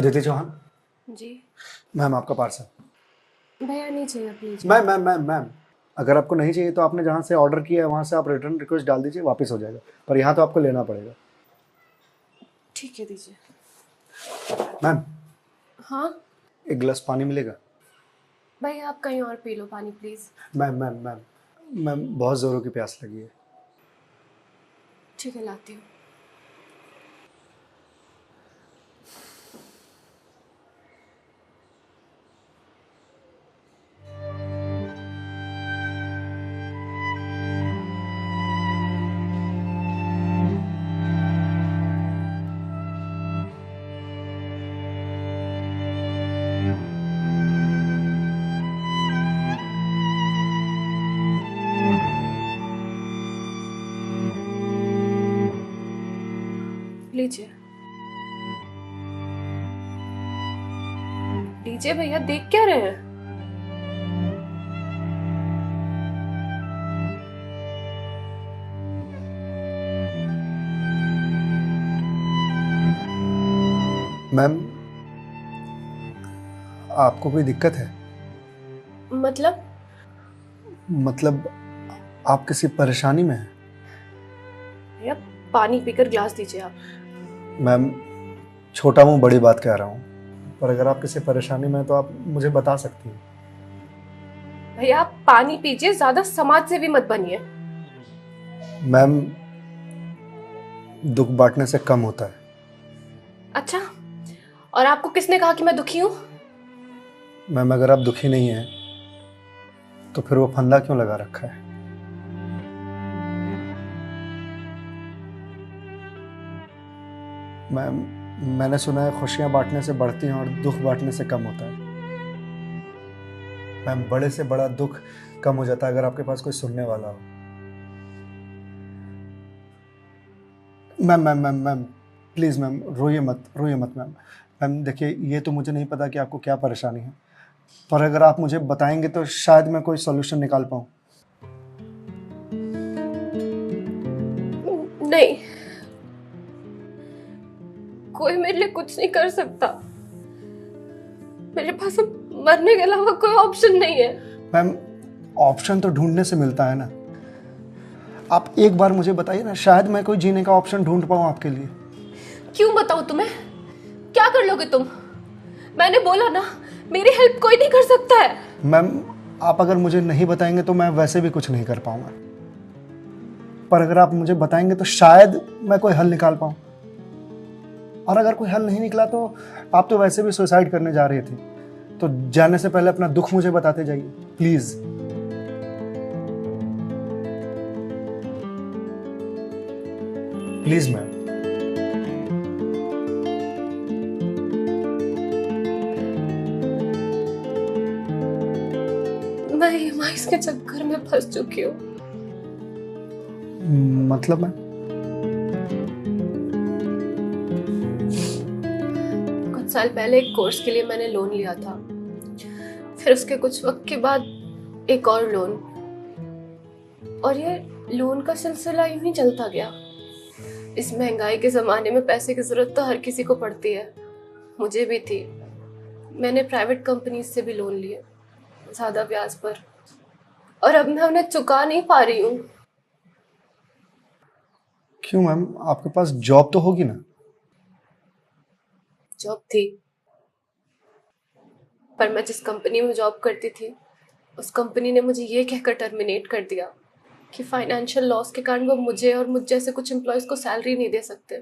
अदिति चौहान। जी ma'am आपका parcel. भैया नहीं चाहिए प्लीज। मैम अगर आपको नहीं चाहिए तो आपने जहाँ से ऑर्डर किया है वहाँ से आप रिटर्न रिक्वेस्ट डाल दीजिए, वापस हो जाएगा, पर यहाँ तो आपको लेना पड़ेगा। ठीक है दीजिए। मैम हाँ एक गिलास पानी मिलेगा? भैया आप कहीं और पी लो पानी प्लीज। मैम बहुत ज़ोरों की प्यास लगी है। ठीक है लाती हूँ। लीजिए लीजिए भैया, देख क्या रहे हैं? मैम आपको कोई दिक्कत है? मतलब आप किसी परेशानी में हैं? भैया पानी पीकर ग्लास दीजिए आप। मैम छोटा मुंह बड़ी बात कह रहा हूँ, पर अगर आप किसी परेशानी में हैं तो आप मुझे बता सकती हैं। भैया आप पानी पीजिए, ज्यादा समाज से भी मत बनिए। मैम दुख बांटने से कम होता है। अच्छा, और आपको किसने कहा कि मैं दुखी हूँ? मैम अगर आप दुखी नहीं हैं तो फिर वो फंदा क्यों लगा रखा है? मैम मैंने सुना है खुशियां बांटने से बढ़ती हैं और दुख बांटने से कम होता है। मैम बड़े से बड़ा दुख कम हो जाता है अगर आपके पास कोई सुनने वाला हो। मैम प्लीज़ मैम रोइए मत मैम। मैम देखिए ये तो मुझे नहीं पता कि आपको क्या परेशानी है, पर अगर आप मुझे बताएंगे तो शायद मैं कोई सॉल्यूशन निकाल पाऊँ। नहीं, कोई मेरे लिए कुछ नहीं कर सकता। मेरे पास अब मरने के अलावा कोई ऑप्शन नहीं है। मैम ऑप्शन तो ढूंढने से मिलता है ना। आप एक बार मुझे बताइए ना, शायद मैं कोई जीने का ऑप्शन ढूंढ पाऊँ आपके लिए। क्यों बताऊं तुम्हें? क्या कर लोगे तुम? मैंने बोला ना, मेरी हेल्प कोई नहीं कर सकता है। मैम आप अगर मुझे नहीं बताएंगे तो मैं वैसे भी कुछ नहीं कर पाऊंगा, पर अगर आप मुझे बताएंगे तो शायद मैं कोई हल निकाल पाऊं। और अगर कोई हल नहीं निकला तो आप तो वैसे भी सुसाइड करने जा रहे थे, तो जाने से पहले अपना दुख मुझे बताते जाइए प्लीज। Please ma'am. मैं ईएमआईज़ के चक्कर में फंस चुकी हूँ। मतलब मैम? कुछ साल पहले एक कोर्स के लिए मैंने लोन लिया था, फिर उसके कुछ वक्त के बाद एक और लोन, और ये लोन का सिलसिला यूं ही चलता गया। इस महंगाई के जमाने में पैसे की जरूरत तो हर किसी को पड़ती है, मुझे भी थी। मैंने प्राइवेट कंपनी से भी लोन लिए, ज्यादा ब्याज पर, और अब मैं उन्हें चुका नहीं पा रही हूँ। क्यों मैम, आपके पास जॉब तो होगी ना? जॉब थी, पर मैं जिस कंपनी में जॉब करती थी उस कंपनी ने मुझे ये कहकर टर्मिनेट कर दिया कि फाइनेंशियल लॉस के कारण वो मुझे और मुझ जैसे कुछ एम्प्लॉयज को सैलरी नहीं दे सकते।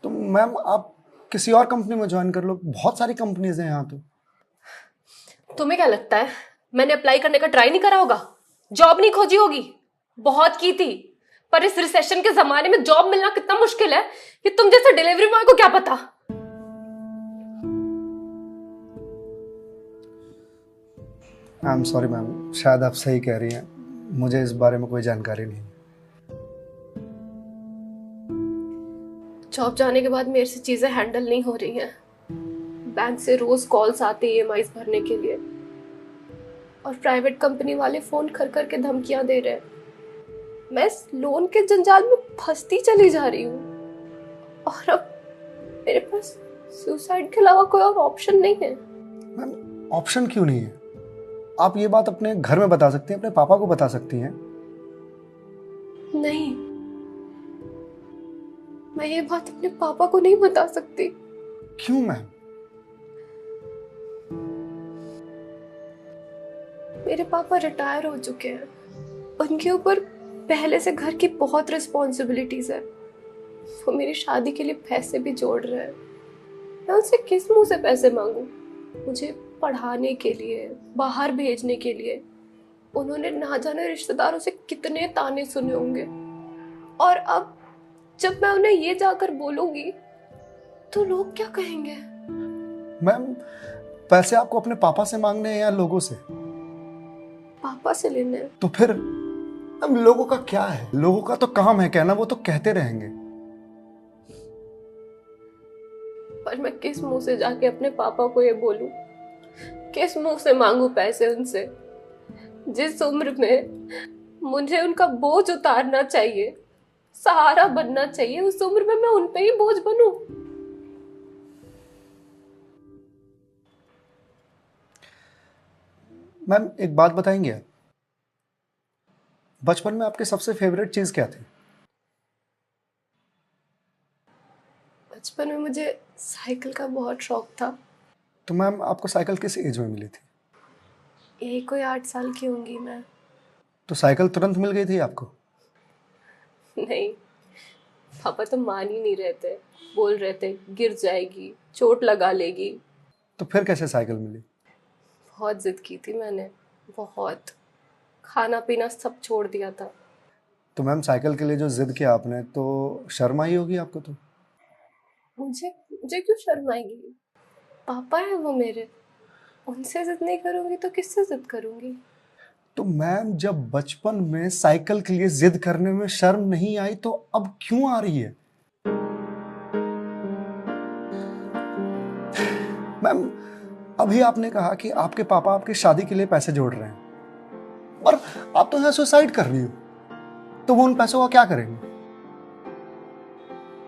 तो मैम आप किसी और कंपनी में ज्वाइन कर लो, बहुत सारी कंपनीज हैं यहाँ तो। तुम्हें क्या लगता है मैंने अप्लाई करने का ट्राई नहीं करा होगा? जॉब नहीं खोजी होगी? बहुत की थी, पर इस रिसेशन के जमाने में जॉब मिलना कितना मुश्किल है ये तुम जैसे डिलीवरी बॉय को क्या पता। आई एम सॉरी मैम, शायद आप सही कह रही हैं, मुझे इस बारे में कोई जानकारी नहीं। जॉब जाने के बाद मेरे से चीजें हैंडल नहीं हो रही हैं। बैंक से रोज कॉल्स आते ईएमआईज़ भरने के लिए, और प्राइवेट कंपनी वाले फोन कर कर के धमकियां दे रहे हैं। मैं इस लोन के जंजाल में फंसती चली जा रही हूँ, और अब मेरे पास सुसाइड के अलावा कोई और ऑप्शन नहीं है। मैम ऑप्शन क्यों नहीं है? आप ये बात अपने घर में बता सकती हैं, अपने पापा को बता सकती हैं। नहीं, मैं ये बात अपने पापा को नहीं बता सकती। क्यों मैम? मेरे पापा रिटायर हो चुके हैं, उनके ऊपर पहले से घर की बहुत रिस्पॉन्सिबिलिटीज है। वो मेरी शादी के लिए पैसे भी जोड़ रहे हैं। मैं उनसे किस मुंह से पैसे मांगू? मुझे पढ़ाने के लिए, बाहर भेजने के लिए उन्होंने ना जाने रिश्तेदारों से कितने ताने सुने होंगे। और अब जब मैं उन्हें ये जाकर बोलूंगी तो लोग क्या कहेंगे? मैम पैसे आपको अपने पापा से मांगने हैं या लोगों से? पापा से लेने हैं। तो फिर अब लोगों का क्या है? लोगों का तो काम है कहना, वो तो कहते रहेंगे। पर मैं किस मुंह से जाके अपने पापा को ये बोलूं? किस मुंह से मांगू पैसे उनसे? जिस उम्र में मुझे उनका बोझ उतारना चाहिए, सहारा बनना चाहिए, उस उम्र में मैं उन पे ही बोझ बनूं? मैम एक बात बताएंगे आप, बचपन में आपके सबसे फेवरेट चीज क्या थी? बचपन में मुझे साइकिल का बहुत शौक था। तो मैम आपको साइकिल किस एज में मिली थी? यही कोई 8 साल की होंगी मैं। तो साइकिल तुरंत मिल गई थी आपको? नहीं, पापा तो मान ही नहीं रहे थे। बोल रहे थे गिर जाएगी, चोट लगा लेगी। तो फिर कैसे साइकिल मिली? बहुत जिद की थी मैंने, बहुत। खाना पीना सब छोड़ दिया था। तो मैम साइकिल के लिए जो जिद किया आपने, तो शर्म आई होगी आपको? तो मुझे मुझे क्यों शर्म आएगी? पापा है वो मेरे, उनसे जिद नहीं करूंगी तो किससे जिद करूंगी? तो मैम जब बचपन में साइकिल के लिए जिद करने में शर्म नहीं आई तो अब क्यों आ रही है? मैम अभी आपने कहा कि आपके पापा आपकी शादी के लिए पैसे जोड़ रहे हैं, और आप तो यहाँ सुसाइड कर रही हो, तो वो उन पैसों का क्या करेंगे?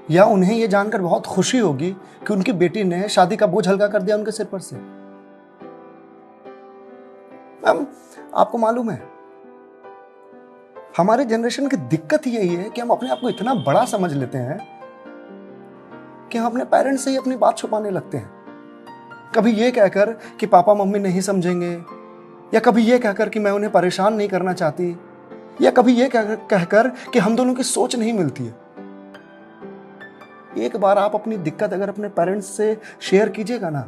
या उन्हें ये जानकर बहुत खुशी होगी कि उनकी बेटी ने शादी का बोझ हल्का कर दिया उनके सिर पर से। मैम आपको मालूम है, हमारे जनरेशन की दिक्कत यही है कि हम अपने आप को इतना बड़ा समझ लेते हैं कि हम अपने पेरेंट्स से ही अपनी बात छुपाने लगते हैं। कभी ये कहकर कि पापा मम्मी नहीं समझेंगे, या कभी ये कहकर कि मैं उन्हें परेशान नहीं करना चाहती, या कभी ये कहकर कि हम दोनों की सोच नहीं मिलती है। एक बार आप अपनी दिक्कत अगर अपने पेरेंट्स से शेयर कीजिएगा ना,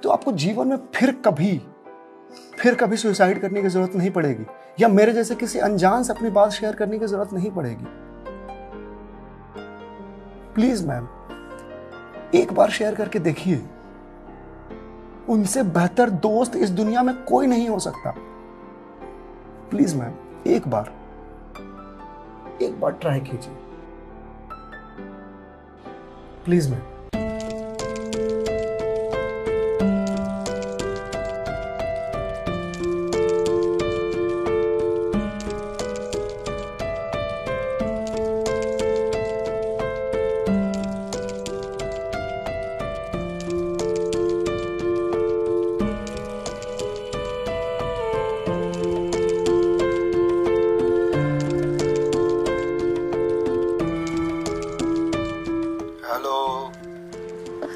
तो आपको जीवन में फिर कभी सुसाइड करने की जरूरत नहीं पड़ेगी, या मेरे जैसे किसी अनजान से अपनी बात शेयर करने की जरूरत नहीं पड़ेगी। प्लीज मैम एक बार शेयर करके देखिए। उनसे बेहतर दोस्त इस दुनिया में कोई नहीं हो सकता। प्लीज मैम एक बार ट्राई कीजिए, प्लीज मैम।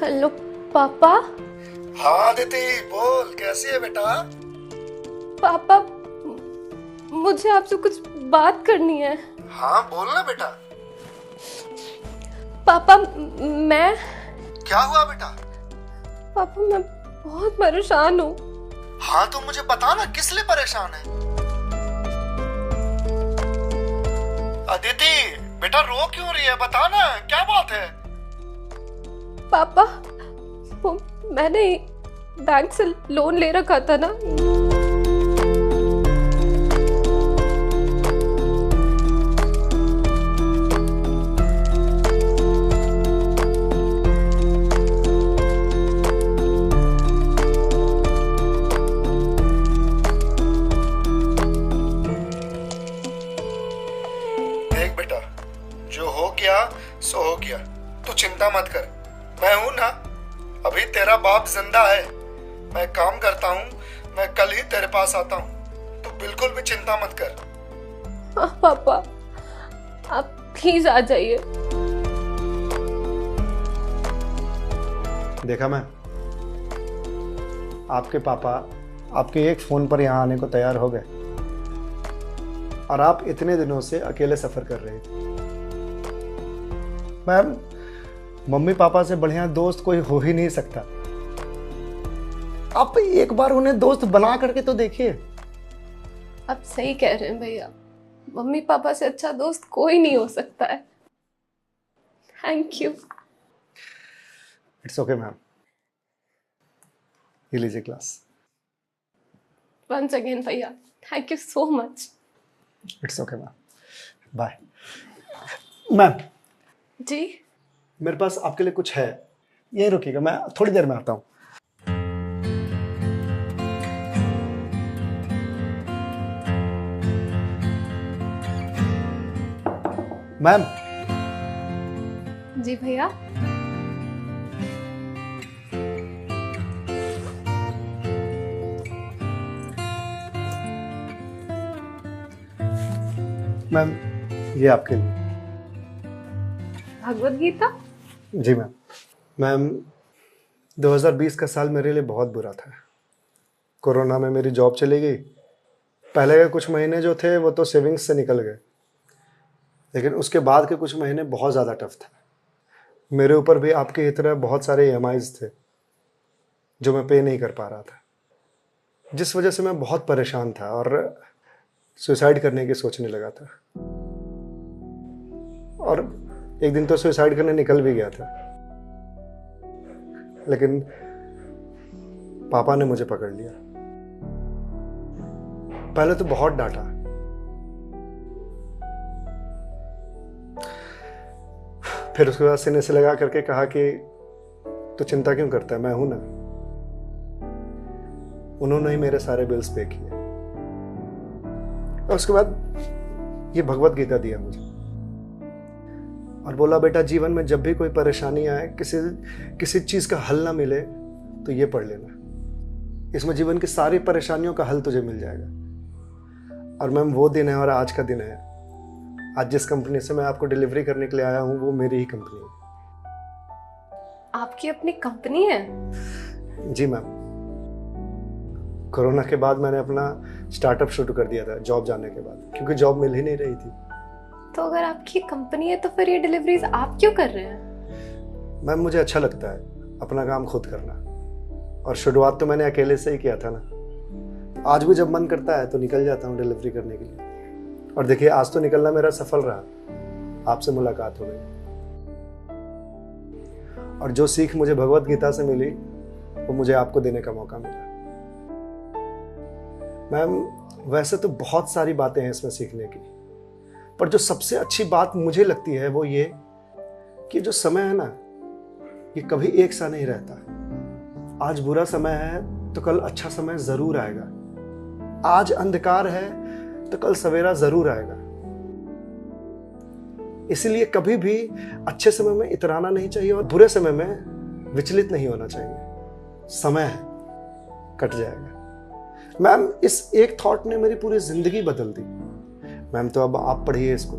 हेलो पापा। हाँ दीदी बोल, कैसी है बेटा? पापा मुझे आपसे कुछ बात करनी है। हाँ बोल ना बेटा। पापा मैं क्या हुआ बेटा? पापा मैं बहुत परेशान हूँ। हाँ तो मुझे बता ना, किस लिए परेशान है? अदिति बेटा रो क्यों रही है, बता ना क्या बात है? पापा वो मैंने बैंक से लोन ले रखा था ना, देख बेटा, जो हो गया सो हो गया, तू चिंता मत कर, मैं हूं ना, अभी तेरा बाप जिंदा है, मैं काम करता हूँ, मैं कल ही तेरे पास आता हूँ, तो बिल्कुल भी चिंता मत कर। हाँ पापा, आप प्लीज आ जाइए। देखा मैं, आपके पापा आपके एक फोन पर यहाँ आने को तैयार हो गए और आप इतने दिनों से अकेले सफर कर रहे थे। मैम, मम्मी पापा से बढ़िया दोस्त कोई हो ही नहीं सकता। आप एक बार उन्हें दोस्त बना करके तो देखिए। आप सही कह रहे हैं भैया, मम्मी पापा से अच्छा दोस्त कोई नहीं हो सकता है। Thank you. It's okay ma'am, ये लीजिए क्लास। वंस अगेन भैया, thank you so much. It's okay ma'am, bye. Ma'am ji? मेरे पास आपके लिए कुछ है, यहीं रुकिएगा, मैं थोड़ी देर में आता हूँ। मैम। जी भैया। मैम, ये आपके लिए। भगवत गीता? जी मैम। मैम, 2020 का साल मेरे लिए बहुत बुरा था। कोरोना में मेरी जॉब चली गई। पहले के कुछ महीने जो थे वो तो सेविंग्स से निकल गए, लेकिन उसके बाद के कुछ महीने बहुत ज़्यादा टफ था। मेरे ऊपर भी आपके ही तरह बहुत सारे EMIs थे जो मैं पे नहीं कर पा रहा था, जिस वजह से मैं बहुत परेशान था और सुसाइड करने की सोचने लगा था। और एक दिन तो सुसाइड करने निकल भी गया था, लेकिन पापा ने मुझे पकड़ लिया। पहले तो बहुत डांटा, फिर उसके बाद सीने से लगा करके कहा कि तू चिंता क्यों करता है, मैं हूं ना। उन्होंने ही मेरे सारे बिल्स पे किए और उसके बाद ये भगवत गीता दिया मुझे और बोला, बेटा जीवन में जब भी कोई परेशानी आए, किसी चीज का हल ना मिले तो ये पढ़ लेना। इसमें जीवन की सारी परेशानियों का हल तुझे मिल जाएगा। और मैम, वो दिन है और आज का दिन है। आज जिस कंपनी से मैं आपको डिलीवरी करने के लिए आया हूं वो मेरी ही कंपनी है। आपकी अपनी कंपनी है? जी मैम। कोरोना के बाद मैंने अपना स्टार्टअप शुरू कर दिया था जॉब जाने के बाद, क्योंकि जॉब मिल ही नहीं रही थी। तो अगर आपकी कंपनी है तो फिर ये डिलीवरीज आप क्यों कर रहे हैं? मैम, मुझे अच्छा लगता है अपना काम खुद करना, और शुरुआत तो मैंने अकेले से ही किया था ना। आज भी जब मन करता है तो निकल जाता हूँ डिलीवरी करने के लिए। और देखिए, आज तो निकलना मेरा सफल रहा, आपसे मुलाकात हो गई। और जो सीख मुझे भगवत गीता से मिली वो मुझे आपको देने का मौका मिला। मैम, वैसे तो बहुत सारी बातें हैं इसमें सीखने की, पर जो सबसे अच्छी बात मुझे लगती है वो ये कि जो समय है ना, ये कभी एक सा नहीं रहता। आज बुरा समय है तो कल अच्छा समय जरूर आएगा। आज अंधकार है तो कल सवेरा जरूर आएगा। इसलिए कभी भी अच्छे समय में इतराना नहीं चाहिए और बुरे समय में विचलित नहीं होना चाहिए। समय है, कट जाएगा। मैम, इस एक थॉट ने मेरी पूरी जिंदगी बदल दी। मैम, तो अब आप पढ़िए इसको।